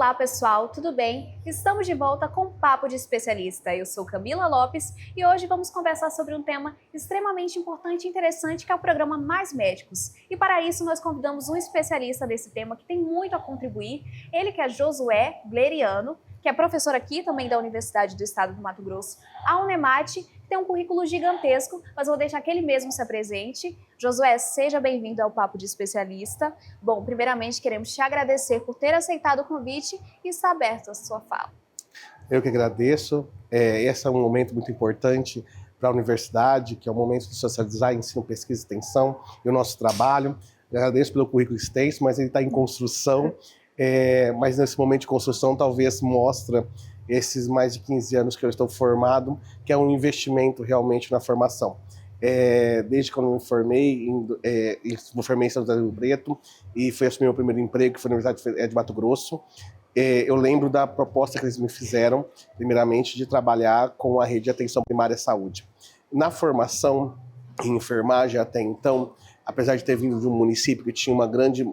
Olá pessoal, tudo bem? Estamos de volta com o Papo de Especialista. Eu sou Camila Lopes e hoje vamos conversar sobre um tema extremamente importante e interessante que é o programa Mais Médicos. E para isso nós convidamos um especialista desse tema que tem muito a contribuir, ele que é Josué Bleriano, que é professor aqui também da Universidade do Estado do Mato Grosso, a Unemate, que tem um currículo gigantesco, mas vou deixar que ele mesmo se apresente. Josué, seja bem-vindo ao Papo de Especialista. Bom, primeiramente queremos te agradecer por ter aceitado o convite e estar aberto à sua fala. Eu que agradeço. Esse é um momento muito importante para a universidade, que é o momento de socializar ensino, pesquisa e extensão e o nosso trabalho. Eu agradeço pelo currículo extenso, mas ele está em construção. Mas nesse momento de construção talvez mostra esses mais de 15 anos que eu estou formado, que é um investimento realmente na formação. Desde quando eu me formei, em São José do Rio Preto e fui assumir meu primeiro emprego, que foi na Universidade de Mato Grosso. Eu lembro da proposta que eles me fizeram, primeiramente, de trabalhar com a rede de atenção primária à saúde. Na formação em enfermagem até então, apesar de ter vindo de um município que tinha uma grande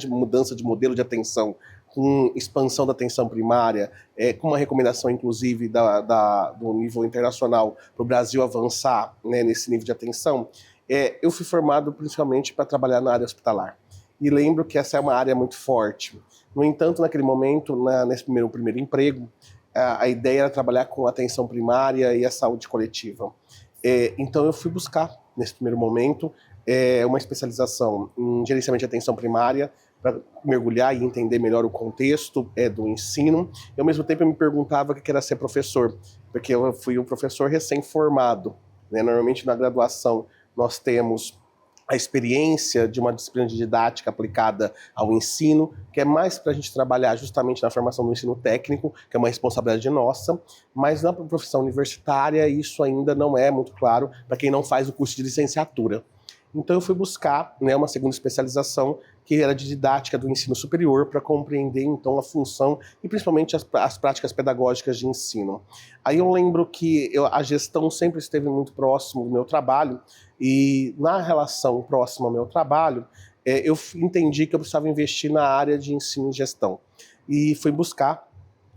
mudança de modelo de atenção, com expansão da atenção primária, com uma recomendação, inclusive, do nível internacional para o Brasil avançar, né, nesse nível de atenção, eu fui formado principalmente para trabalhar na área hospitalar. E lembro que essa é uma área muito forte. No entanto, naquele momento, nesse primeiro emprego, a ideia era trabalhar com a atenção primária e a saúde coletiva. Então eu fui buscar, nesse primeiro momento, uma especialização em gerenciamento de atenção primária, para mergulhar e entender melhor o contexto do ensino. E ao mesmo tempo eu me perguntava o que era ser professor, porque eu fui um professor recém-formado, né? Normalmente na graduação nós temos a experiência de uma disciplina de didática aplicada ao ensino, que é mais para a gente trabalhar justamente na formação do ensino técnico, que é uma responsabilidade nossa, mas na profissão universitária isso ainda não é muito claro para quem não faz o curso de licenciatura. Então eu fui buscar, né, uma segunda especialização que era de didática do ensino superior para compreender então a função e principalmente as práticas pedagógicas de ensino. Aí eu lembro que a gestão sempre esteve muito próximo do meu trabalho e na relação próxima ao meu trabalho eu entendi que eu precisava investir na área de ensino e gestão e fui buscar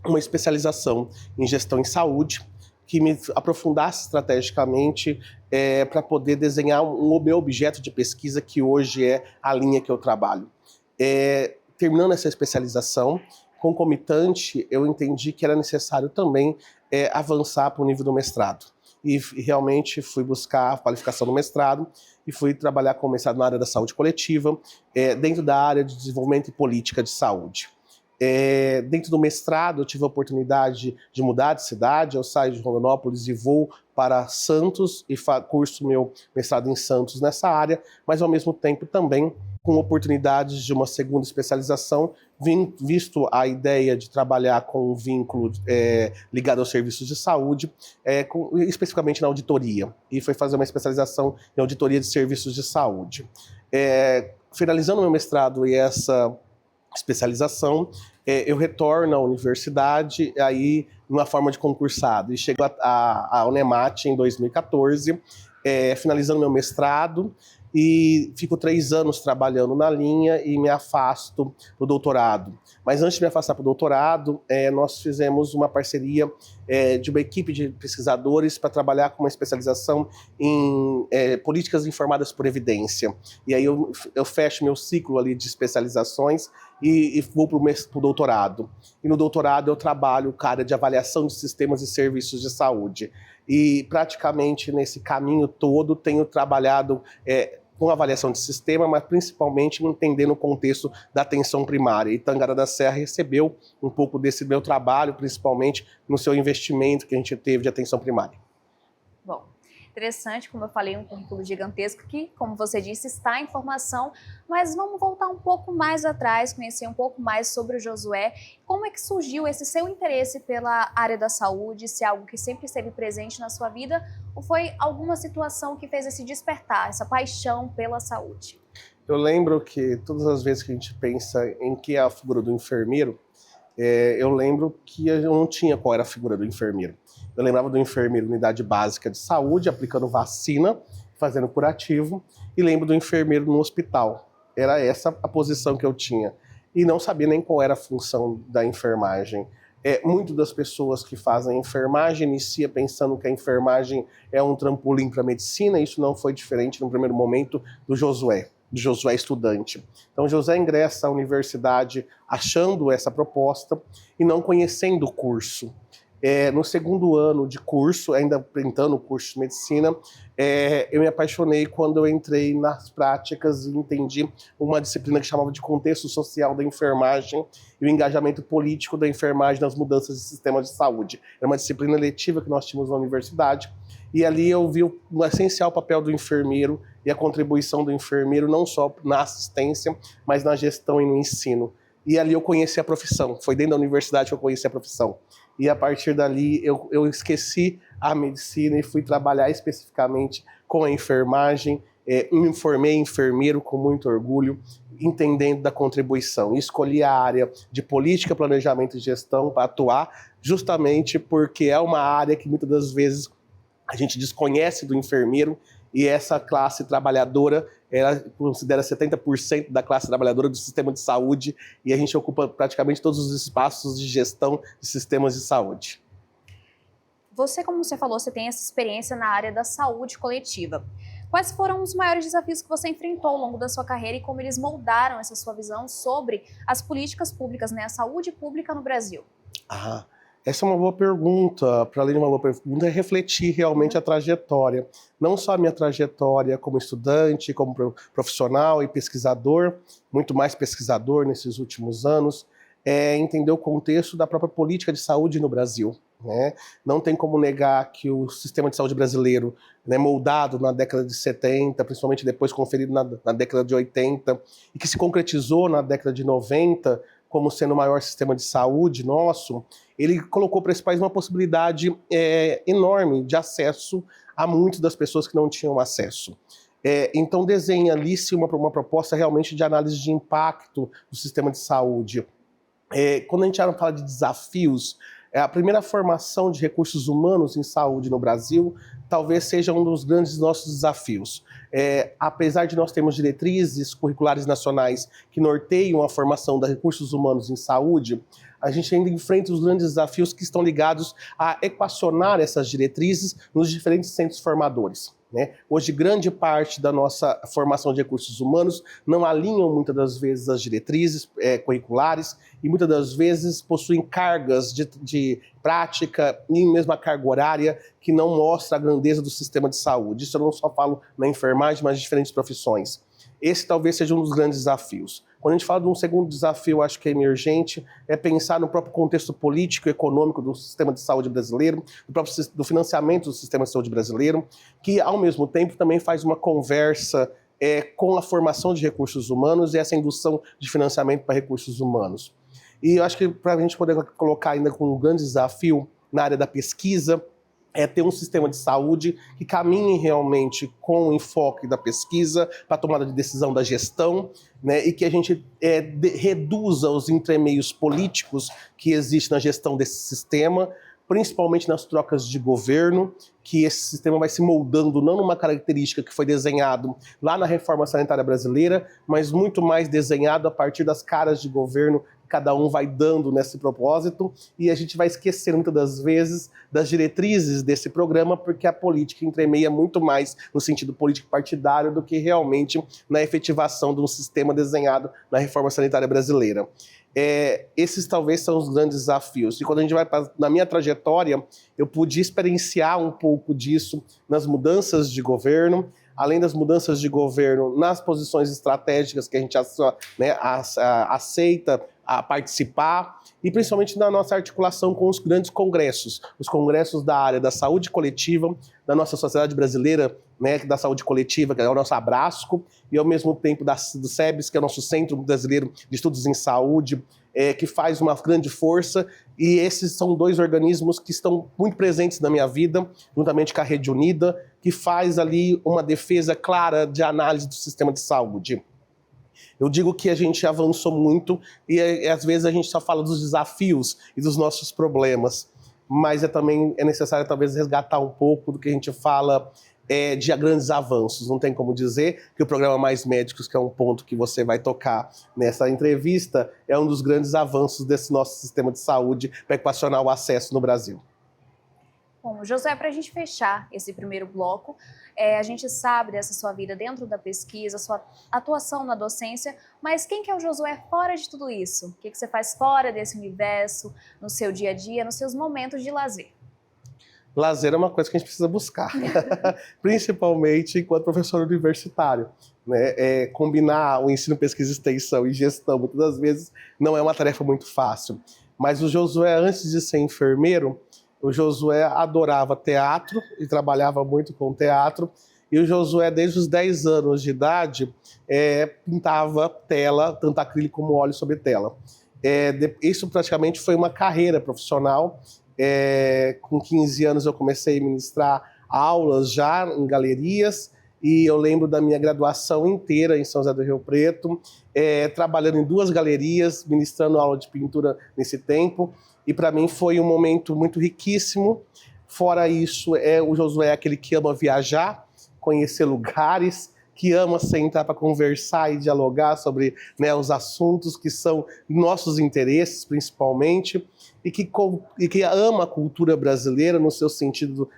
uma especialização em gestão em saúde que me aprofundasse estrategicamente para poder desenhar um meu objeto de pesquisa, que hoje é a linha que eu trabalho. Terminando essa especialização, concomitante, eu entendi que era necessário também avançar para o nível do mestrado. E realmente fui buscar a qualificação do mestrado e fui trabalhar com o mestrado na área da saúde coletiva, dentro da área de desenvolvimento e política de saúde. Dentro do mestrado eu tive a oportunidade de mudar de cidade, eu saio de Rondonópolis e vou para Santos e curso meu mestrado em Santos nessa área, mas ao mesmo tempo também com oportunidades de uma segunda especialização, visto a ideia de trabalhar com um vínculo ligado aos serviços de saúde, especificamente na auditoria, e foi fazer uma especialização em auditoria de serviços de saúde. Finalizando meu mestrado e essa especialização, eu retorno à universidade aí numa forma de concursado e chego à Unemate em 2014, finalizando meu mestrado e fico 3 anos trabalhando na linha e me afasto para o doutorado. Mas antes de me afastar para o doutorado, nós fizemos uma parceria de uma equipe de pesquisadores para trabalhar com uma especialização em políticas informadas por evidência. E aí eu fecho meu ciclo ali de especializações e vou para o doutorado. E no doutorado eu trabalho com a área de avaliação de sistemas e serviços de saúde. E praticamente nesse caminho todo tenho trabalhado com avaliação de sistema, mas principalmente entendendo o contexto da atenção primária. E Tangará da Serra recebeu um pouco desse meu trabalho, principalmente no seu investimento que a gente teve de atenção primária. Bom, interessante, como eu falei, um currículo gigantesco que, como você disse, está em formação, mas vamos voltar um pouco mais atrás, conhecer um pouco mais sobre o Josué. Como é que surgiu esse seu interesse pela área da saúde, se é algo que sempre esteve presente na sua vida, ou foi alguma situação que fez esse despertar, essa paixão pela saúde? Eu lembro que todas as vezes que a gente pensa em que é a figura do enfermeiro, eu lembro que eu não tinha qual era a figura do enfermeiro. Eu lembrava do enfermeiro unidade básica de saúde, aplicando vacina, fazendo curativo, e lembro do enfermeiro no hospital. Era essa a posição que eu tinha. e não sabia nem qual era a função da enfermagem. Muitas das pessoas que fazem enfermagem inicia pensando que a enfermagem é um trampolim para a medicina, e isso não foi diferente no primeiro momento do Josué estudante. Então José ingressa à universidade achando essa proposta e não conhecendo o curso. No segundo ano de curso, ainda tentando o curso de medicina, eu me apaixonei quando eu entrei nas práticas e entendi uma disciplina que chamava de contexto social da enfermagem e o engajamento político da enfermagem nas mudanças de sistema de saúde. Era uma disciplina letiva que nós tínhamos na universidade, e ali eu vi o essencial papel do enfermeiro e a contribuição do enfermeiro não só na assistência, mas na gestão e no ensino. E ali eu conheci a profissão, foi dentro da universidade que eu conheci a profissão. E a partir dali eu esqueci a medicina e fui trabalhar especificamente com a enfermagem. Me formei enfermeiro com muito orgulho, entendendo da contribuição. Escolhi a área de política, planejamento e gestão para atuar, justamente porque é uma área que muitas das vezes a gente desconhece do enfermeiro, e essa classe trabalhadora, ela considera 70% da classe trabalhadora do sistema de saúde, e a gente ocupa praticamente todos os espaços de gestão de sistemas de saúde. Você, como você falou, você tem essa experiência na área da saúde coletiva. Quais foram os maiores desafios que você enfrentou ao longo da sua carreira e como eles moldaram essa sua visão sobre as políticas públicas, né, a saúde pública no Brasil? Essa é uma boa pergunta. Para além de uma boa pergunta, é refletir realmente a trajetória. Não só a minha trajetória como estudante, como profissional e pesquisador, muito mais pesquisador nesses últimos anos, entender o contexto da própria política de saúde no Brasil. Né? Não tem como negar que o sistema de saúde brasileiro, né, moldado na década de 70, principalmente depois conferido na década de 80, e que se concretizou na década de 90, como sendo o maior sistema de saúde nosso, ele colocou para esse país uma possibilidade enorme de acesso a muitas das pessoas que não tinham acesso. Então desenha ali-se uma proposta realmente de análise de impacto do sistema de saúde. Quando a gente fala de desafios, a primeira formação de recursos humanos em saúde no Brasil talvez seja um dos grandes nossos desafios. Apesar de nós termos diretrizes curriculares nacionais que norteiam a formação de recursos humanos em saúde, a gente ainda enfrenta os grandes desafios que estão ligados a equacionar essas diretrizes nos diferentes centros formadores. Né? Hoje, grande parte da nossa formação de recursos humanos não alinham muitas das vezes as diretrizes curriculares e muitas das vezes possuem cargas de prática e mesmo a carga horária que não mostra a grandeza do sistema de saúde. Isso eu não só falo na enfermagem, mas de diferentes profissões. Esse talvez seja um dos grandes desafios. Quando a gente fala de um segundo desafio, acho que é emergente, é pensar no próprio contexto político e econômico do sistema de saúde brasileiro, do financiamento do sistema de saúde brasileiro, que ao mesmo tempo também faz uma conversa com a formação de recursos humanos e essa indução de financiamento para recursos humanos. E eu acho que para a gente poder colocar ainda com um grande desafio na área da pesquisa, ter um sistema de saúde que caminhe realmente com o enfoque da pesquisa para a tomada de decisão da gestão, né, e que a gente reduza os entremeios políticos que existem na gestão desse sistema, principalmente nas trocas de governo, que esse sistema vai se moldando não numa característica que foi desenhado lá na reforma sanitária brasileira, mas muito mais desenhado a partir das caras de governo cada um vai dando nesse propósito, e a gente vai esquecer muitas das vezes das diretrizes desse programa, porque a política entremeia muito mais no sentido político partidário do que realmente na efetivação de um sistema desenhado na reforma sanitária brasileira. Esses talvez são os grandes desafios. E quando a gente vai na minha trajetória, eu pude experienciar um pouco disso nas mudanças de governo, além das mudanças de governo nas posições estratégicas que a gente aceita a participar, e principalmente na nossa articulação com os grandes congressos, os congressos da área da saúde coletiva, da nossa sociedade brasileira, né, da saúde coletiva, que é o nosso Abrasco, e ao mesmo tempo do SEBS, que é o nosso Centro Brasileiro de Estudos em Saúde, que faz uma grande força, e esses são dois organismos que estão muito presentes na minha vida, juntamente com a Rede Unida, que faz ali uma defesa clara de análise do sistema de saúde. Eu digo que a gente avançou muito e às vezes a gente só fala dos desafios e dos nossos problemas, mas também é necessário talvez resgatar um pouco do que a gente fala de grandes avanços. Não tem como dizer que o programa Mais Médicos, que é um ponto que você vai tocar nessa entrevista, é um dos grandes avanços desse nosso sistema de saúde para equacionar o acesso no Brasil. Bom, Josué, para a gente fechar esse primeiro bloco, a gente sabe dessa sua vida dentro da pesquisa, sua atuação na docência, mas quem que é o Josué fora de tudo isso? O que você faz fora desse universo, no seu dia a dia, nos seus momentos de lazer? Lazer é uma coisa que a gente precisa buscar, principalmente enquanto professor universitário. Né? Combinar o ensino, pesquisa, extensão e gestão, muitas das vezes, não é uma tarefa muito fácil. Mas o Josué, antes de ser enfermeiro, o Josué adorava teatro e trabalhava muito com teatro. E o Josué, desde os 10 anos de idade, pintava tela, tanto acrílico como óleo sobre tela. Isso praticamente foi uma carreira profissional. Com 15 anos eu comecei a ministrar aulas já em galerias, e eu lembro da minha graduação inteira em São José do Rio Preto, trabalhando em 2 galerias, ministrando aula de pintura nesse tempo. E para mim foi um momento muito riquíssimo. Fora isso, o Josué é aquele que ama viajar, conhecer lugares, que ama sentar para conversar e dialogar sobre, né, os assuntos que são nossos interesses, principalmente, e que ama a cultura brasileira no seu sentido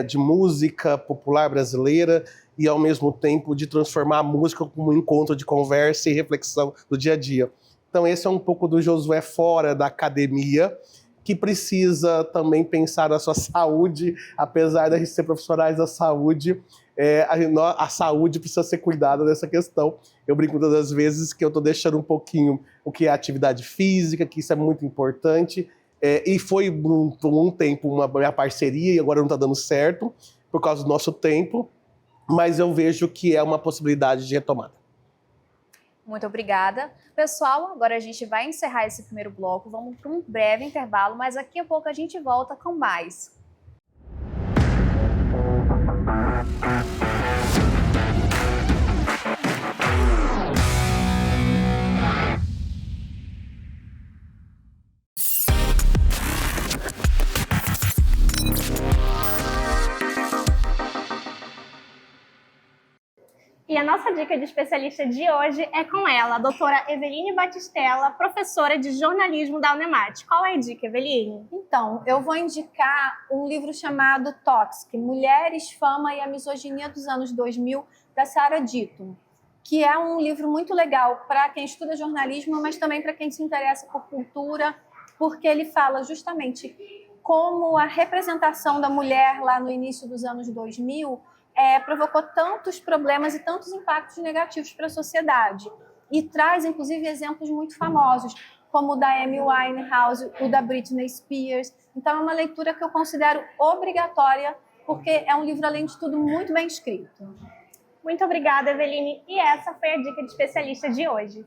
de música popular brasileira, e ao mesmo tempo de transformar a música como um encontro de conversa e reflexão do dia a dia. Então esse é um pouco do Josué fora da academia, que precisa também pensar na sua saúde, apesar de a gente ser profissionais da saúde, a saúde precisa ser cuidada nessa questão. Eu brinco todas as vezes que eu estou deixando um pouquinho o que é atividade física, que isso é muito importante, e foi por um tempo uma minha parceria, e agora não está dando certo, por causa do nosso tempo, mas eu vejo que é uma possibilidade de retomada. Muito obrigada. Pessoal, agora a gente vai encerrar esse primeiro bloco, vamos para um breve intervalo, mas daqui a pouco a gente volta com mais. E a nossa dica de especialista de hoje é com ela, a doutora Eveline Batistella, professora de jornalismo da Unemate. Qual é a dica, Eveline? Então, eu vou indicar um livro chamado Toxic, Mulheres, Fama e a Misoginia dos anos 2000, da Sarah Ditton, que é um livro muito legal para quem estuda jornalismo, mas também para quem se interessa por cultura, porque ele fala justamente como a representação da mulher lá no início dos anos 2000 provocou tantos problemas e tantos impactos negativos para a sociedade. E traz, inclusive, exemplos muito famosos, como o da Amy Winehouse, o da Britney Spears. Então, é uma leitura que eu considero obrigatória, porque é um livro, além de tudo, muito bem escrito. Muito obrigada, Eveline. E essa foi a dica de especialista de hoje.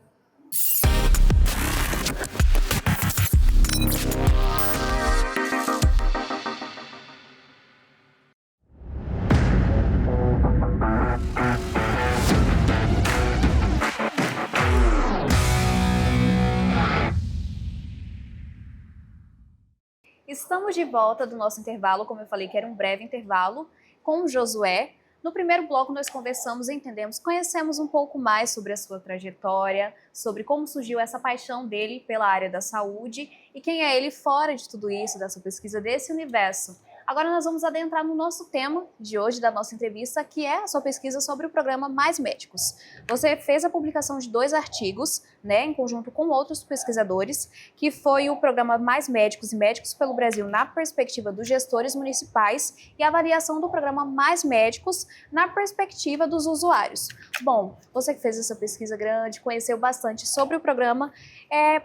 Estamos de volta do nosso intervalo, como eu falei que era um breve intervalo, com o Josué. No primeiro bloco nós conversamos, entendemos, conhecemos um pouco mais sobre a sua trajetória, sobre como surgiu essa paixão dele pela área da saúde e quem é ele fora de tudo isso, dessa pesquisa, desse universo. Agora nós vamos adentrar no nosso tema de hoje, da nossa entrevista, que é a sua pesquisa sobre o programa Mais Médicos. Você fez a publicação de 2 artigos, né, em conjunto com outros pesquisadores, que foi o programa Mais Médicos e Médicos pelo Brasil na perspectiva dos gestores municipais e a avaliação do programa Mais Médicos na perspectiva dos usuários. Bom, você que fez essa pesquisa grande, conheceu bastante sobre o programa,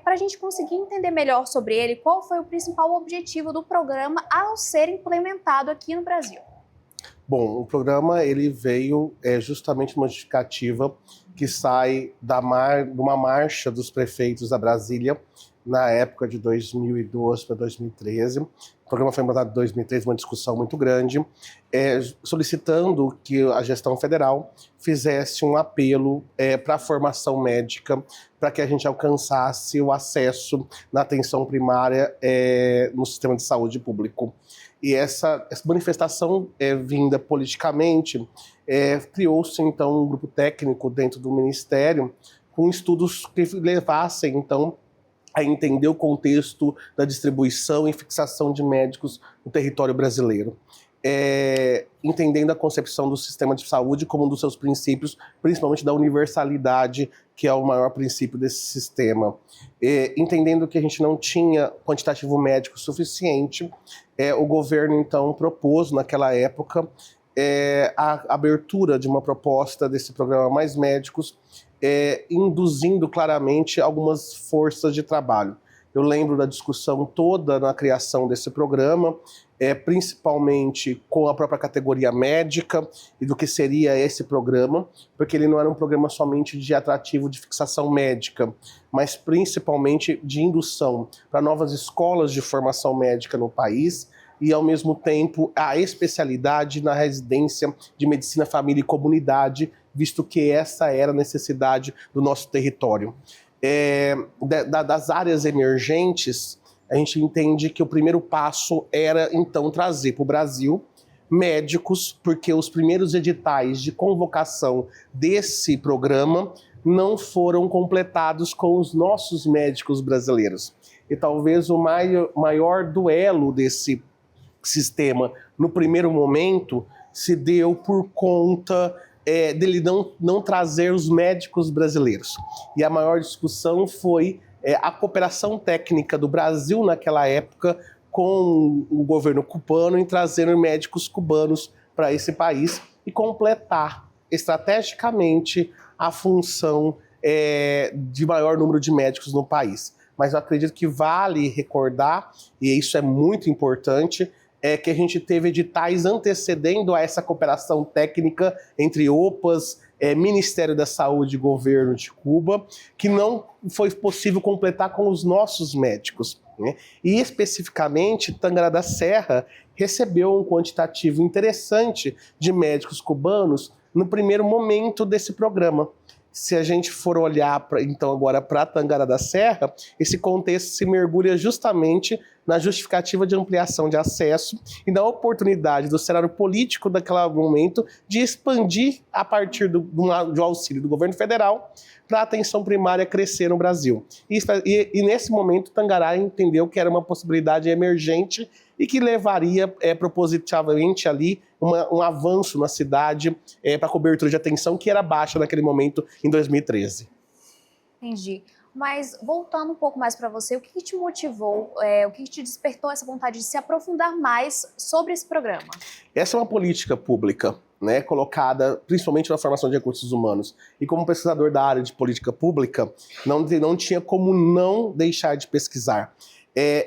para a gente conseguir entender melhor sobre ele, qual foi o principal objetivo do programa ao ser implementado aqui no Brasil? Bom, o programa ele veio justamente uma justificativa que sai de uma marcha dos prefeitos da Brasília na época de 2012 para 2013. O programa foi implantado em 2013, uma discussão muito grande, solicitando que a gestão federal fizesse um apelo para a formação médica, para que a gente alcançasse o acesso na atenção primária no sistema de saúde público. E essa manifestação vinda politicamente, criou-se então um grupo técnico dentro do Ministério com estudos que levassem então a entender o contexto da distribuição e fixação de médicos no território brasileiro. Entendendo a concepção do sistema de saúde como um dos seus princípios, principalmente da universalidade, que é o maior princípio desse sistema. Entendendo que a gente não tinha quantitativo médico suficiente, o governo então propôs naquela época a abertura de uma proposta desse programa Mais Médicos, induzindo claramente algumas forças de trabalho. Eu lembro da discussão toda na criação desse programa, principalmente com a própria categoria médica e do que seria esse programa, porque ele não era um programa somente de atrativo de fixação médica, mas principalmente de indução para novas escolas de formação médica no país e, ao mesmo tempo, a especialidade na residência de medicina, família e comunidade, visto que essa era a necessidade do nosso território. Das áreas emergentes, a gente entende que o primeiro passo era, então, trazer para o Brasil médicos, porque os primeiros editais de convocação desse programa não foram completados com os nossos médicos brasileiros. E talvez o maior duelo desse sistema, no primeiro momento, se deu por conta dele não trazer os médicos brasileiros. E a maior discussão foi a cooperação técnica do Brasil naquela época com o governo cubano em trazer médicos cubanos para esse país e completar estrategicamente a função de maior número de médicos no país. Mas eu acredito que vale recordar, e isso é muito importante, que a gente teve editais antecedendo a essa cooperação técnica entre OPAS, Ministério da Saúde e Governo de Cuba, que não foi possível completar com os nossos médicos, né? E especificamente, Tangará da Serra recebeu um quantitativo interessante de médicos cubanos no primeiro momento desse programa. Se a gente for olhar então agora para Tangará da Serra, esse contexto se mergulha justamente na justificativa de ampliação de acesso e na oportunidade do cenário político daquele momento de expandir a partir do auxílio do governo federal para a atenção primária crescer no Brasil. E nesse momento, Tangará entendeu que era uma possibilidade emergente e que levaria propositivamente ali um avanço na cidade para a cobertura de atenção que era baixa naquele momento em 2013. Entendi. Mas voltando um pouco mais para você, o que te motivou, o que te despertou essa vontade de se aprofundar mais sobre esse programa? Essa é uma política pública, né, colocada principalmente na formação de recursos humanos. E como pesquisador da área de política pública, não tinha como não deixar de pesquisar.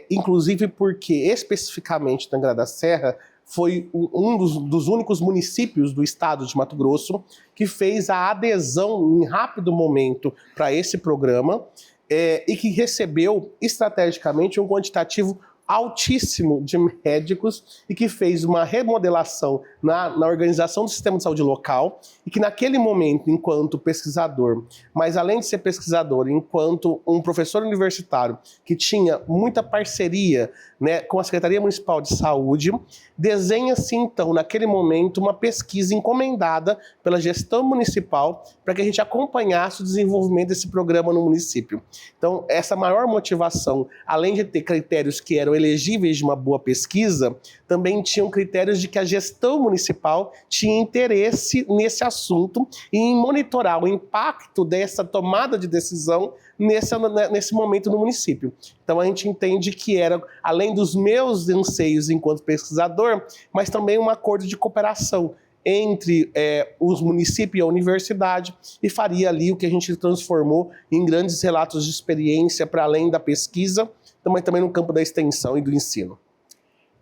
Inclusive porque, especificamente, Tangará da Serra foi um dos únicos municípios do estado de Mato Grosso que fez a adesão em rápido momento para esse programa e que recebeu estrategicamente um quantitativo altíssimo de médicos e que fez uma remodelação na organização do sistema de saúde local e que naquele momento, enquanto pesquisador, mas além de ser pesquisador, enquanto um professor universitário que tinha muita parceria, né, com a Secretaria Municipal de Saúde, desenha-se então naquele momento uma pesquisa encomendada pela gestão municipal para que a gente acompanhasse o desenvolvimento desse programa no município. Então, essa maior motivação, além de ter critérios que eram elegíveis de uma boa pesquisa, também tinham critérios de que a gestão municipal tinha interesse nesse assunto e em monitorar o impacto dessa tomada de decisão nesse momento no município. Então a gente entende que era, além dos meus anseios enquanto pesquisador, mas também um acordo de cooperação entre os municípios e a universidade, e faria ali o que a gente transformou em grandes relatos de experiência para além da pesquisa, mas também no campo da extensão e do ensino.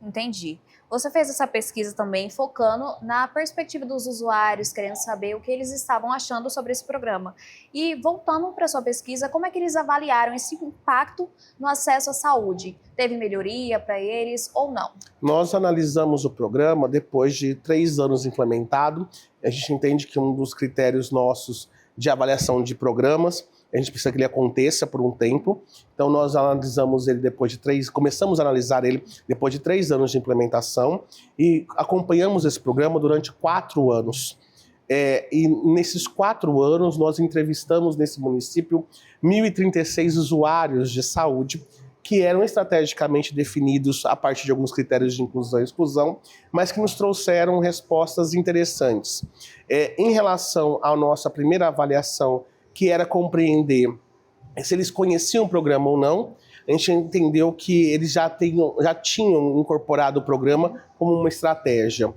Entendi. Você fez essa pesquisa também focando na perspectiva dos usuários, querendo saber o que eles estavam achando sobre esse programa. E voltando para a sua pesquisa, como é que eles avaliaram esse impacto no acesso à saúde? Teve melhoria para eles ou não? Nós analisamos o programa depois de 3 anos implementado. A gente entende que um dos critérios nossos de avaliação de programas a gente precisa que ele aconteça por um tempo. Então nós analisamos ele começamos a analisar ele depois de 3 anos de implementação e acompanhamos esse programa durante 4 anos. E nesses 4 anos nós entrevistamos nesse município 1.036 usuários de saúde que eram estrategicamente definidos a partir de alguns critérios de inclusão e exclusão, mas que nos trouxeram respostas interessantes. Em relação à nossa primeira avaliação, que era compreender se eles conheciam o programa ou não, a gente entendeu que eles já tinham incorporado o programa como uma estratégia.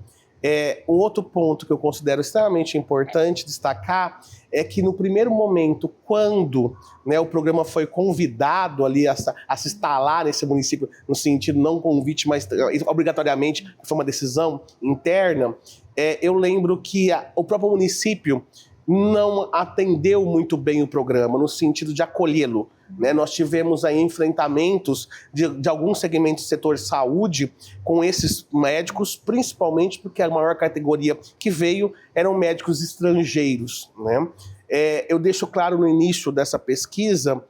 Um outro ponto que eu considero extremamente importante destacar é que no primeiro momento, quando, né, o programa foi convidado ali a se instalar nesse município, no sentido não convite, mas obrigatoriamente, foi uma decisão interna, eu lembro que o próprio município não atendeu muito bem o programa, no sentido de acolhê-lo. Né? Nós tivemos aí enfrentamentos de alguns segmentos do setor saúde com esses médicos, principalmente porque a maior categoria que veio eram médicos estrangeiros. Né? Eu deixo claro no início dessa pesquisa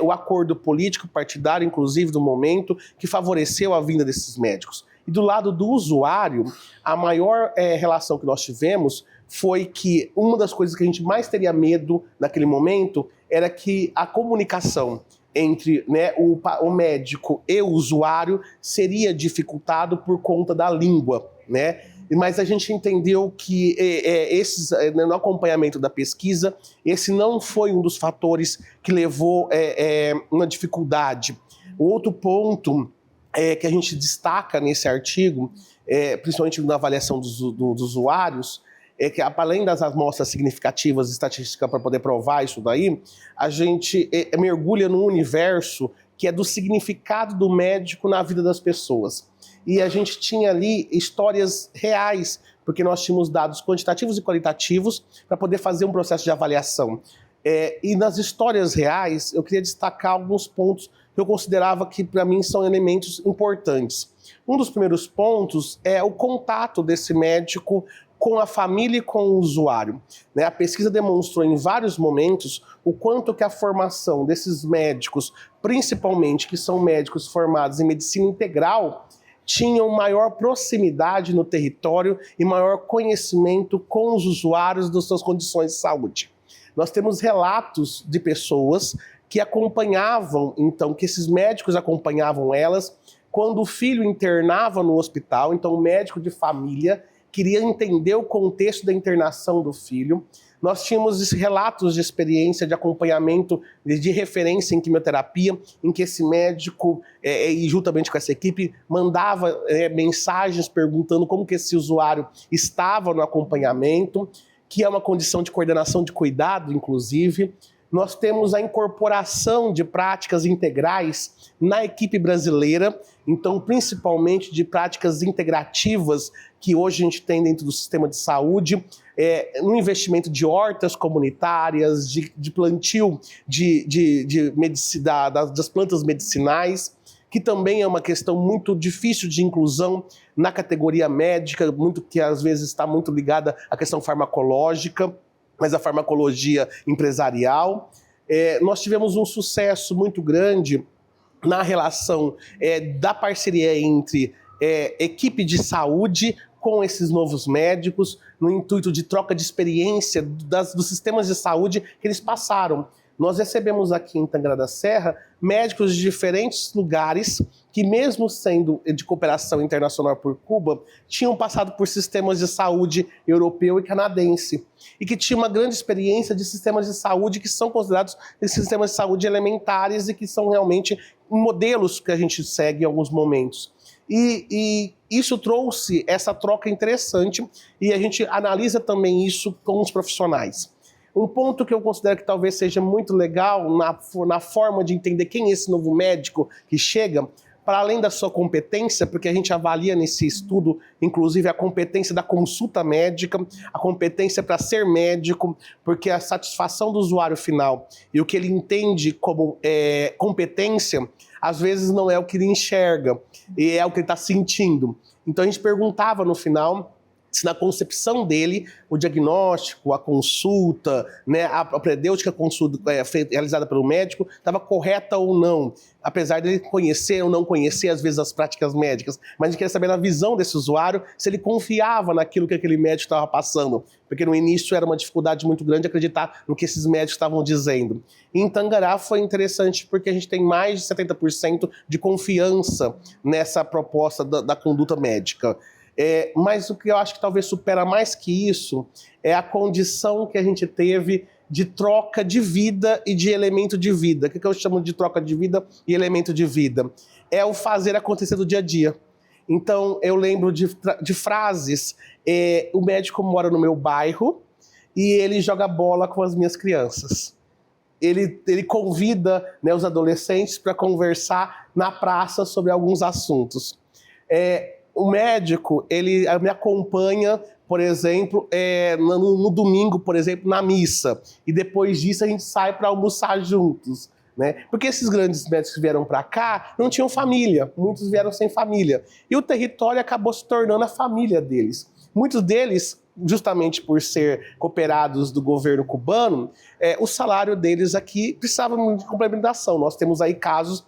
o acordo político partidário, inclusive do momento, que favoreceu a vinda desses médicos. E do lado do usuário, a maior relação que nós tivemos foi que uma das coisas que a gente mais teria medo naquele momento era que a comunicação entre, né, o médico e o usuário seria dificultado por conta da língua, né? Mas a gente entendeu que no acompanhamento da pesquisa, esse não foi um dos fatores que levou uma dificuldade. O outro ponto que a gente destaca nesse artigo, principalmente na avaliação dos usuários, é que além das amostras significativas estatísticas para poder provar isso daí, a gente mergulha num universo que é do significado do médico na vida das pessoas. E a gente tinha ali histórias reais, porque nós tínhamos dados quantitativos e qualitativos para poder fazer um processo de avaliação. E nas histórias reais, eu queria destacar alguns pontos que eu considerava que, para mim, são elementos importantes. Um dos primeiros pontos é o contato desse médico com a família e com o usuário. Né? A pesquisa demonstrou em vários momentos o quanto que a formação desses médicos, principalmente que são médicos formados em medicina integral, tinham maior proximidade no território e maior conhecimento com os usuários das suas condições de saúde. Nós temos relatos de pessoas que acompanhavam, então, que esses médicos acompanhavam elas quando o filho internava no hospital, então o médico de família queria entender o contexto da internação do filho. Nós tínhamos esses relatos de experiência de acompanhamento de referência em quimioterapia, em que esse médico, e juntamente com essa equipe, mandava mensagens perguntando como que esse usuário estava no acompanhamento, que é uma condição de coordenação de cuidado, inclusive. Nós temos a incorporação de práticas integrais na equipe brasileira, então principalmente de práticas integrativas que hoje a gente tem dentro do sistema de saúde, no investimento de hortas comunitárias, de plantio das plantas medicinais, que também é uma questão muito difícil de inclusão na categoria médica, que às vezes está muito ligada à questão farmacológica, mas a farmacologia empresarial. Nós tivemos um sucesso muito grande na relação da parceria entre equipe de saúde com esses novos médicos, no intuito de troca de experiência dos sistemas de saúde que eles passaram. Nós recebemos aqui em Tangará da Serra médicos de diferentes lugares que, mesmo sendo de cooperação internacional por Cuba, tinham passado por sistemas de saúde europeu e canadense e que tinham uma grande experiência de sistemas de saúde que são considerados sistemas de saúde elementares e que são realmente modelos que a gente segue em alguns momentos. E isso trouxe essa troca interessante e a gente analisa também isso com os profissionais. Um ponto que eu considero que talvez seja muito legal na forma de entender quem é esse novo médico que chega, para além da sua competência, porque a gente avalia nesse estudo, inclusive, a competência da consulta médica, a competência para ser médico, porque a satisfação do usuário final e o que ele entende como competência, às vezes não é o que ele enxerga, e é o que ele está sentindo. Então a gente perguntava no final se na concepção dele o diagnóstico, a consulta, né, a propedêutica consulta realizada pelo médico estava correta ou não, apesar dele conhecer ou não conhecer às vezes as práticas médicas, mas a gente queria saber na visão desse usuário se ele confiava naquilo que aquele médico estava passando, porque no início era uma dificuldade muito grande acreditar no que esses médicos estavam dizendo. E em Tangará foi interessante porque a gente tem mais de 70% de confiança nessa proposta da conduta médica. Mas o que eu acho que talvez supera mais que isso é a condição que a gente teve de troca de vida e de elemento de vida. O que eu chamo de troca de vida e elemento de vida? É o fazer acontecer do dia a dia. Então, eu lembro de frases, o médico mora no meu bairro e ele joga bola com as minhas crianças. Ele convida, né, os adolescentes para conversar na praça sobre alguns assuntos. O médico, ele me acompanha, por exemplo, no domingo, por exemplo, na missa. E depois disso a gente sai para almoçar juntos, né? Porque esses grandes médicos que vieram para cá não tinham família, muitos vieram sem família. E o território acabou se tornando a família deles. Muitos deles, justamente por ser cooperados do governo cubano, o salário deles aqui precisava de complementação. Nós temos aí casos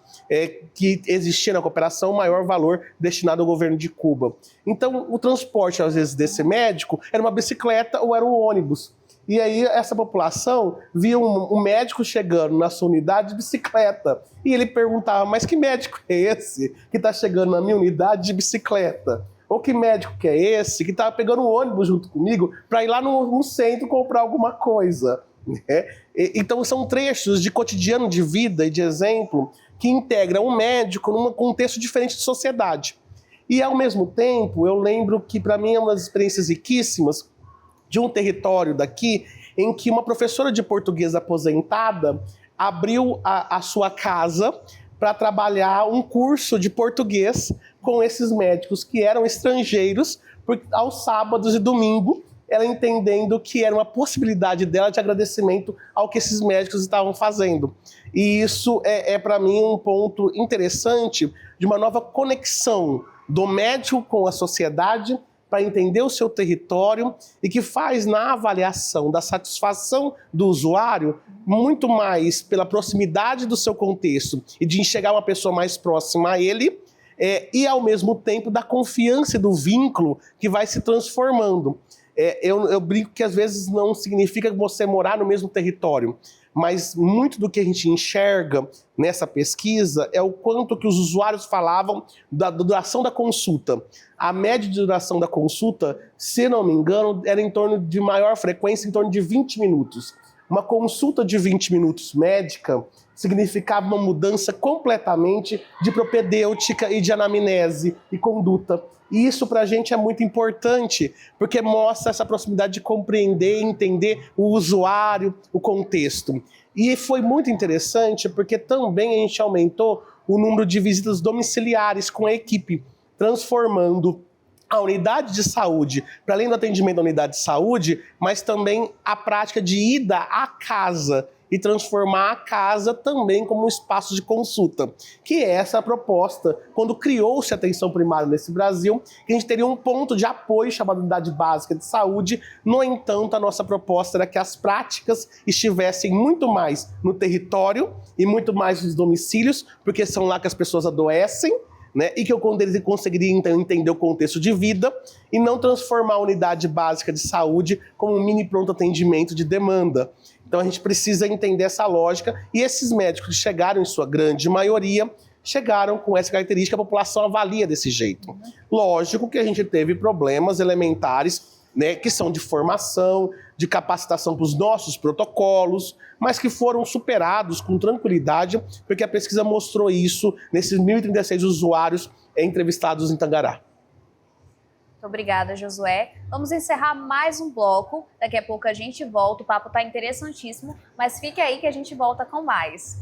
que existia na cooperação maior valor destinado ao governo de Cuba. Então, o transporte, às vezes, desse médico era uma bicicleta ou era um ônibus. E aí, essa população via um médico chegando na sua unidade de bicicleta. E ele perguntava, mas que médico é esse que está chegando na minha unidade de bicicleta? Ou que médico que é esse que está pegando um ônibus junto comigo para ir lá no centro comprar alguma coisa? Né? Então, são trechos de cotidiano de vida e de exemplo que integram um médico num contexto diferente de sociedade. E, ao mesmo tempo, eu lembro que, para mim, é uma das experiências riquíssimas de um território daqui em que uma professora de português aposentada abriu a sua casa para trabalhar um curso de português com esses médicos que eram estrangeiros, aos sábados e domingo, ela entendendo que era uma possibilidade dela de agradecimento ao que esses médicos estavam fazendo. E isso para mim, um ponto interessante de uma nova conexão do médico com a sociedade para entender o seu território e que faz na avaliação da satisfação do usuário muito mais pela proximidade do seu contexto e de enxergar uma pessoa mais próxima a ele, e ao mesmo tempo da confiança e do vínculo que vai se transformando. Eu brinco que às vezes não significa você morar no mesmo território, mas muito do que a gente enxerga nessa pesquisa é o quanto que os usuários falavam da duração da consulta. A média de duração da consulta, se não me engano, era em torno de maior frequência, em torno de 20 minutos. Uma consulta de 20 minutos médica significava uma mudança completamente de propedêutica e de anamnese e conduta. E isso para a gente é muito importante, porque mostra essa proximidade de compreender e entender o usuário, o contexto. E foi muito interessante porque também a gente aumentou o número de visitas domiciliares com a equipe, transformando a unidade de saúde, para além do atendimento da unidade de saúde, mas também a prática de ida à casa e transformar a casa também como um espaço de consulta, que é essa a proposta, quando criou-se a atenção primária nesse Brasil, que a gente teria um ponto de apoio chamado Unidade Básica de Saúde. No entanto, a nossa proposta era que as práticas estivessem muito mais no território e muito mais nos domicílios, porque são lá que as pessoas adoecem, né? E que eu conseguiria então entender o contexto de vida e não transformar a unidade básica de saúde como um mini pronto atendimento de demanda. Então a gente precisa entender essa lógica, e esses médicos que chegaram, em sua grande maioria, chegaram com essa característica, a população avalia desse jeito. Lógico que a gente teve problemas elementares, né, que são de formação, de capacitação para os nossos protocolos, mas que foram superados com tranquilidade, porque a pesquisa mostrou isso nesses 1.036 usuários entrevistados em Tangará. Muito obrigada, Josué. Vamos encerrar mais um bloco. Daqui a pouco a gente volta. O papo está interessantíssimo, mas fique aí que a gente volta com mais.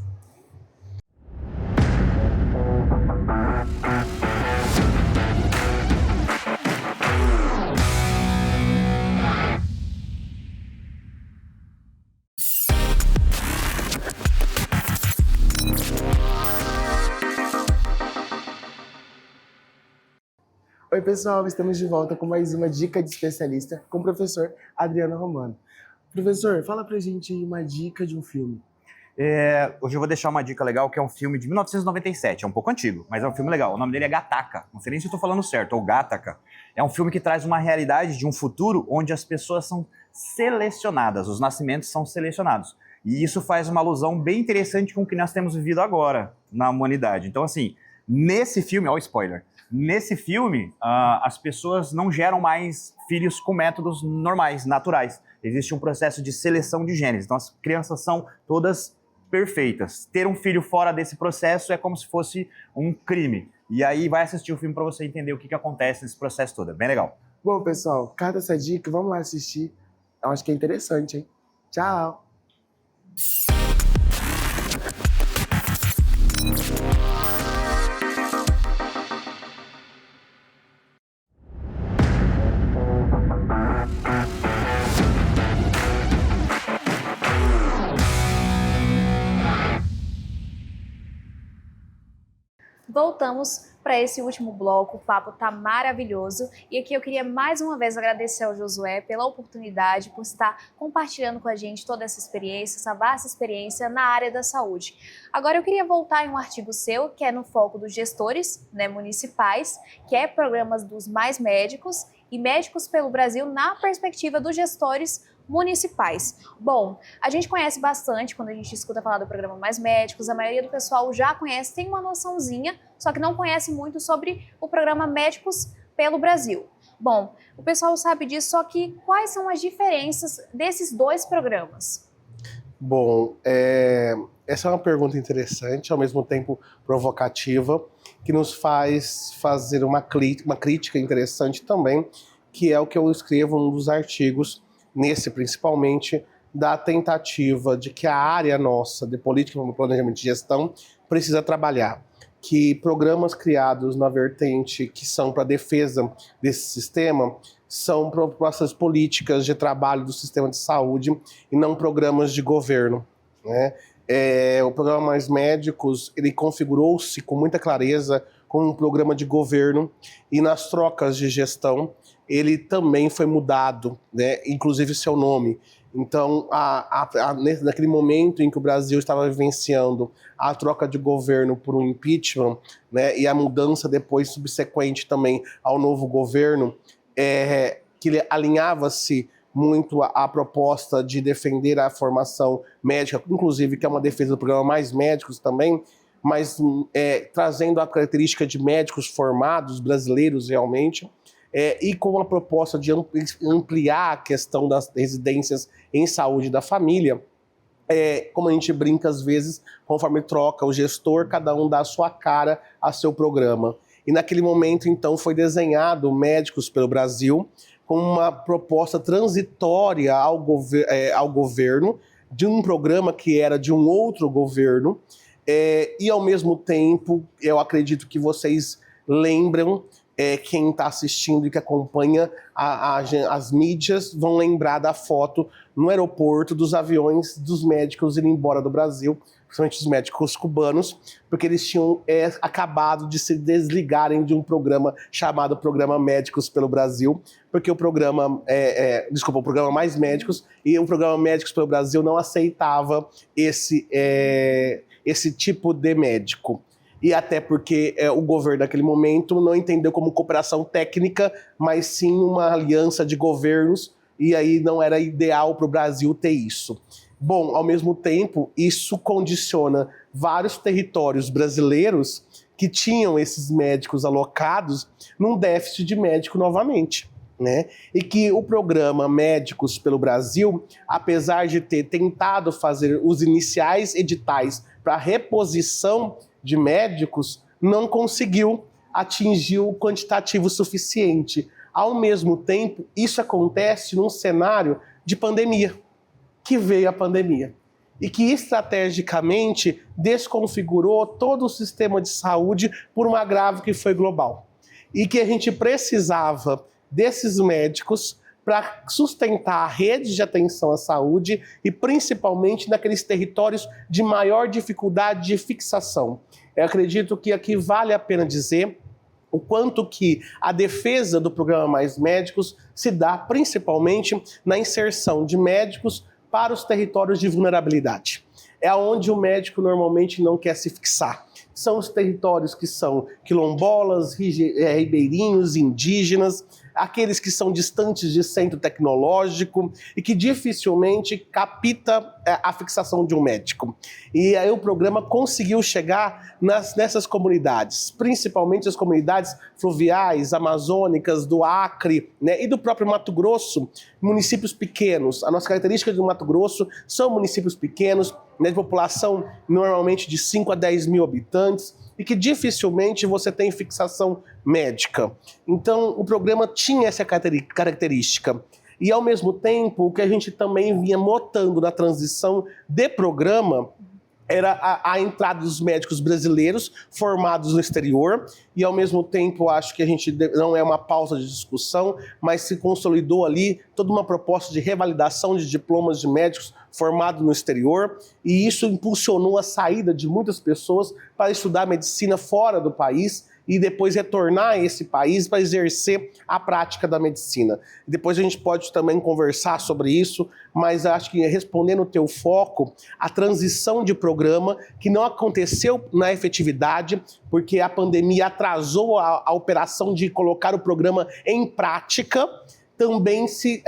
Oi, pessoal, estamos de volta com mais uma dica de especialista com o professor Adriano Romano. Professor, fala pra gente uma dica de um filme. Hoje eu vou deixar uma dica legal, que é um filme de 1997, é um pouco antigo, mas é um filme legal. O nome dele é Gattaca, não sei nem se eu tô falando certo, ou Gattaca. É um filme que traz uma realidade de um futuro onde as pessoas são selecionadas, os nascimentos são selecionados. E isso faz uma alusão bem interessante com o que nós temos vivido agora na humanidade. Então, assim, nesse filme, ó o spoiler, nesse filme, as pessoas não geram mais filhos com métodos normais, naturais. Existe um processo de seleção de genes, então as crianças são todas perfeitas. Ter um filho fora desse processo é como se fosse um crime. E aí vai assistir o filme para você entender o que acontece nesse processo todo. É bem legal. Bom, pessoal, cada essa dica, vamos lá assistir. Eu acho que é interessante, hein? Tchau! Voltamos para esse último bloco, o papo tá maravilhoso e aqui eu queria mais uma vez agradecer ao Josué pela oportunidade, por estar compartilhando com a gente toda essa experiência, essa vasta experiência na área da saúde. Agora eu queria voltar em um artigo seu, que é no foco dos gestores, né, municipais, que é programas dos mais médicos e médicos pelo Brasil na perspectiva dos gestores municipais. Bom, a gente conhece bastante quando a gente escuta falar do programa Mais Médicos, a maioria do pessoal já conhece, tem uma noçãozinha, só que não conhece muito sobre o programa Médicos pelo Brasil. Bom, o pessoal sabe disso, só que quais são as diferenças desses dois programas? Bom, essa é uma pergunta interessante, ao mesmo tempo provocativa, que nos faz fazer uma crítica interessante também, que é o que eu escrevo num dos artigos, nesse principalmente, da tentativa de que a área nossa de política, planejamento e gestão precisa trabalhar. Que programas criados na vertente que são para a defesa desse sistema são propostas políticas de trabalho do sistema de saúde e não programas de governo, né? O programa Mais Médicos, ele configurou-se com muita clareza como um programa de governo e nas trocas de gestão ele também foi mudado, né? Inclusive seu nome. Então, naquele momento em que o Brasil estava vivenciando a troca de governo por um impeachment, né, e a mudança depois subsequente também ao novo governo, que ele alinhava-se muito à proposta de defender a formação médica, inclusive que é uma defesa do programa Mais Médicos também, mas trazendo a característica de médicos formados, brasileiros realmente, e com a proposta de ampliar a questão das residências em saúde da família, como a gente brinca às vezes, conforme troca o gestor, cada um dá a sua cara a seu programa. E naquele momento, então, foi desenhado Médicos pelo Brasil com uma proposta transitória ao governo, de um programa que era de um outro governo, e ao mesmo tempo, eu acredito que vocês lembram, quem está assistindo e que acompanha as mídias vão lembrar da foto no aeroporto dos aviões dos médicos indo embora do Brasil, principalmente os médicos cubanos, porque eles tinham acabado de se desligarem de um programa chamado Programa Médicos pelo Brasil, porque o programa, o programa Mais Médicos e o Programa Médicos pelo Brasil não aceitava esse tipo de médico. E até porque o governo naquele momento não entendeu como cooperação técnica, mas sim uma aliança de governos, e aí não era ideal para o Brasil ter isso. Bom, ao mesmo tempo, isso condiciona vários territórios brasileiros que tinham esses médicos alocados num déficit de médico novamente, né? E que o programa Médicos pelo Brasil, apesar de ter tentado fazer os iniciais editais para reposição de médicos, não conseguiu atingir o quantitativo suficiente. Ao mesmo tempo, isso acontece num cenário de pandemia, que veio a pandemia, e que estrategicamente desconfigurou todo o sistema de saúde por um agravo que foi global. E que a gente precisava desses médicos para sustentar a rede de atenção à saúde e principalmente naqueles territórios de maior dificuldade de fixação. Eu acredito que aqui vale a pena dizer o quanto que a defesa do programa Mais Médicos se dá principalmente na inserção de médicos para os territórios de vulnerabilidade. É onde o médico normalmente não quer se fixar. São os territórios que são quilombolas, ribeirinhos, indígenas, aqueles que são distantes de centro tecnológico e que dificilmente capta a fixação de um médico. E aí o programa conseguiu chegar nessas comunidades, principalmente as comunidades fluviais, amazônicas, do Acre, né, e do próprio Mato Grosso, municípios pequenos. A nossa característica do Mato Grosso são municípios pequenos, né, de população normalmente de 5 a 10 mil habitantes, e que dificilmente você tem fixação médica. Então, o programa tinha essa característica. E, ao mesmo tempo, o que a gente também vinha notando na transição de programa era a entrada dos médicos brasileiros formados no exterior, e ao mesmo tempo acho que a gente não é uma pausa de discussão, mas se consolidou ali toda uma proposta de revalidação de diplomas de médicos formados no exterior, e isso impulsionou a saída de muitas pessoas para estudar medicina fora do país, e depois retornar a esse país para exercer a prática da medicina. Depois a gente pode também conversar sobre isso, mas acho que respondendo o teu foco, a transição de programa, que não aconteceu na efetividade, porque a pandemia atrasou a operação de colocar o programa em prática, também se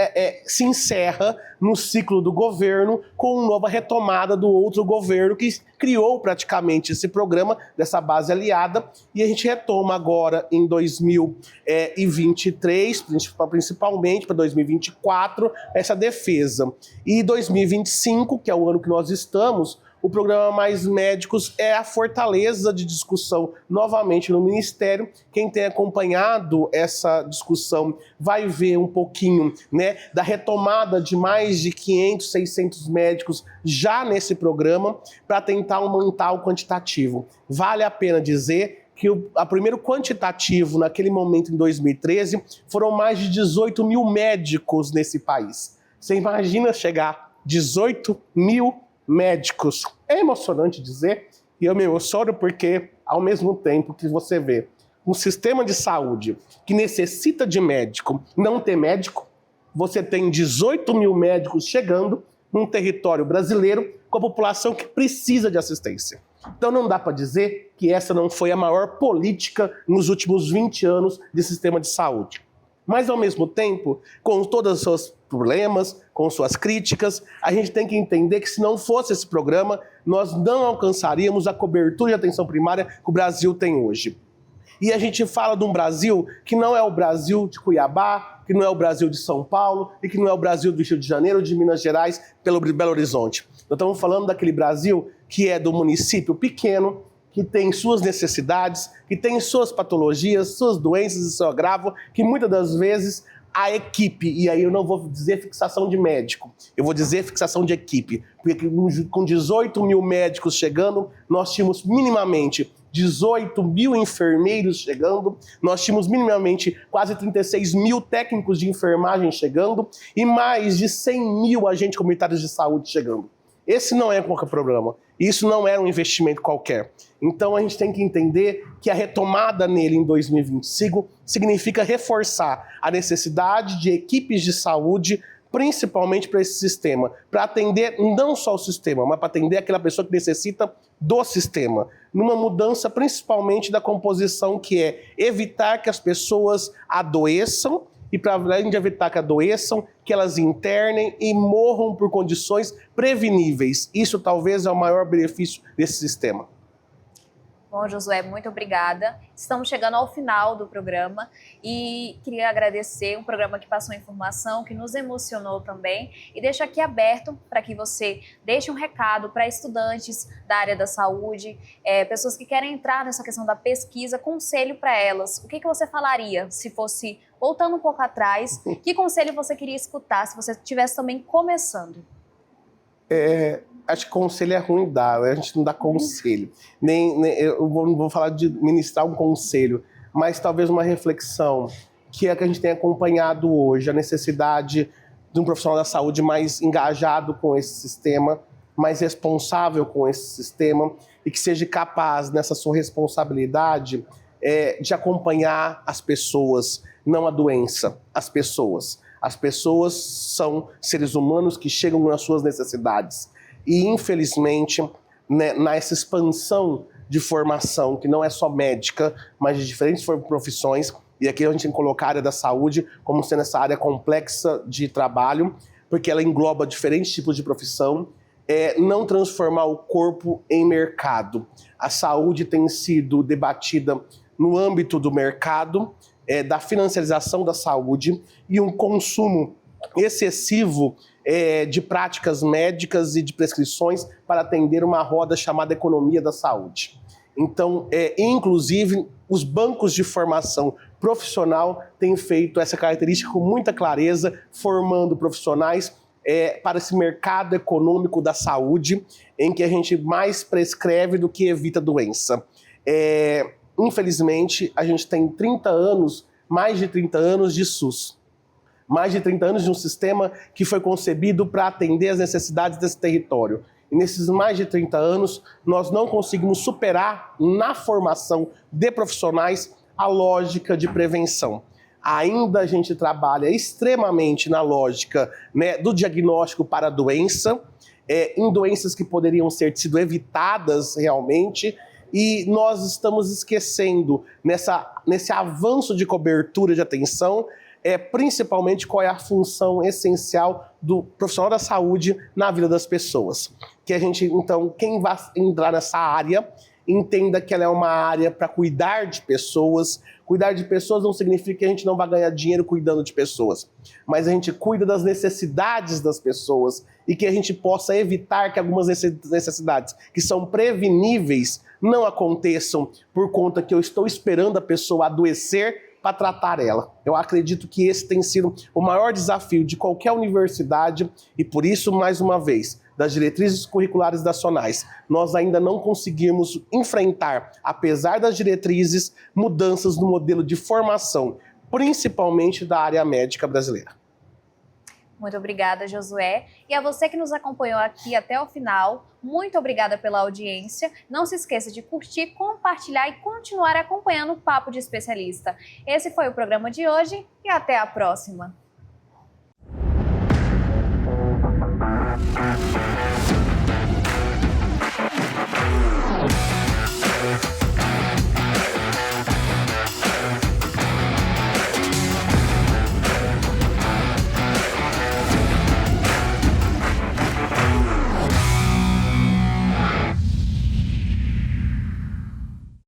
encerra no ciclo do governo com uma nova retomada do outro governo que criou praticamente esse programa dessa base aliada, e a gente retoma agora em 2023, principalmente para 2024, essa defesa. E 2025, que é o ano que nós estamos, o programa Mais Médicos é a fortaleza de discussão novamente no Ministério. Quem tem acompanhado essa discussão vai ver um pouquinho, né, da retomada de mais de 500, 600 médicos já nesse programa para tentar aumentar o quantitativo. Vale a pena dizer que o primeiro quantitativo, naquele momento, em 2013, foram mais de 18 mil médicos nesse país. Você imagina chegar a 18 mil médicos. É emocionante dizer, e eu me emociono porque, ao mesmo tempo que você vê um sistema de saúde que necessita de médico, não ter médico, você tem 18 mil médicos chegando num território brasileiro com a população que precisa de assistência. Então não dá para dizer que essa não foi a maior política nos últimos 20 anos de sistema de saúde. Mas, ao mesmo tempo, com todos os seus problemas, com suas críticas, a gente tem que entender que se não fosse esse programa, nós não alcançaríamos a cobertura de atenção primária que o Brasil tem hoje. E a gente fala de um Brasil que não é o Brasil de Cuiabá, que não é o Brasil de São Paulo e que não é o Brasil do Rio de Janeiro, de Minas Gerais, pelo Belo Horizonte. Nós estamos falando daquele Brasil que é do município pequeno, que tem suas necessidades, que tem suas patologias, suas doenças e seu agravo, que muitas das vezes a equipe, e aí eu não vou dizer fixação de médico, eu vou dizer fixação de equipe, porque com 18 mil médicos chegando, nós tínhamos minimamente 18 mil enfermeiros chegando, nós tínhamos minimamente quase 36 mil técnicos de enfermagem chegando e mais de 100 mil agentes comunitários de saúde chegando. Esse não é qualquer problema. Isso não era um investimento qualquer. Então a gente tem que entender que a retomada nele em 2025 significa reforçar a necessidade de equipes de saúde, principalmente para esse sistema, para atender não só o sistema, mas para atender aquela pessoa que necessita do sistema, numa mudança principalmente da composição, que é evitar que as pessoas adoeçam, e para além de evitar que adoeçam, que elas internem e morram por condições preveníveis. Isso talvez é o maior benefício desse sistema. Bom, Josué, muito obrigada. Estamos chegando ao final do programa e queria agradecer um programa que passou informação, que nos emocionou também, e deixo aqui aberto para que você deixe um recado para estudantes da área da saúde, pessoas que querem entrar nessa questão da pesquisa, conselho para elas. O que você falaria se fosse, voltando um pouco atrás, que conselho você queria escutar se você estivesse também começando? Acho que conselho é ruim dar, a gente não dá conselho. Eu não vou falar de ministrar um conselho, mas talvez uma reflexão, que é que a gente tem acompanhado hoje, a necessidade de um profissional da saúde mais engajado com esse sistema, mais responsável com esse sistema, e que seja capaz, nessa sua responsabilidade, de acompanhar as pessoas, não a doença, as pessoas. As pessoas são seres humanos que chegam nas suas necessidades. E, infelizmente, né, nessa expansão de formação, que não é só médica, mas de diferentes profissões, e aqui a gente tem que colocar a área da saúde como sendo essa área complexa de trabalho, porque ela engloba diferentes tipos de profissão, não transformar o corpo em mercado. A saúde tem sido debatida no âmbito do mercado, da financiarização da saúde e um consumo excessivo de práticas médicas e de prescrições para atender uma roda chamada economia da saúde. Então, inclusive, os bancos de formação profissional têm feito essa característica com muita clareza, formando profissionais para esse mercado econômico da saúde, em que a gente mais prescreve do que evita doença. Infelizmente, a gente tem 30 anos, mais de 30 anos de SUS. Mais de 30 anos de um sistema que foi concebido para atender as necessidades desse território. E nesses mais de 30 anos, nós não conseguimos superar na formação de profissionais a lógica de prevenção. Ainda a gente trabalha extremamente na lógica, né, do diagnóstico para a doença, em doenças que poderiam ter sido evitadas realmente, e nós estamos esquecendo, nesse avanço de cobertura de atenção, principalmente qual é a função essencial do profissional da saúde na vida das pessoas. Que a gente, então, quem vai entrar nessa área, entenda que ela é uma área para cuidar de pessoas. Cuidar de pessoas não significa que a gente não vai ganhar dinheiro cuidando de pessoas, mas a gente cuida das necessidades das pessoas e que a gente possa evitar que algumas necessidades que são preveníveis não aconteçam por conta que eu estou esperando a pessoa adoecer para tratar ela. Eu acredito que esse tem sido o maior desafio de qualquer universidade e por isso, mais uma vez, das diretrizes curriculares nacionais, nós ainda não conseguimos enfrentar, apesar das diretrizes, mudanças no modelo de formação, principalmente da área médica brasileira. Muito obrigada, Josué. E a você que nos acompanhou aqui até o final, muito obrigada pela audiência. Não se esqueça de curtir, compartilhar e continuar acompanhando o Papo de Especialista. Esse foi o programa de hoje e até a próxima.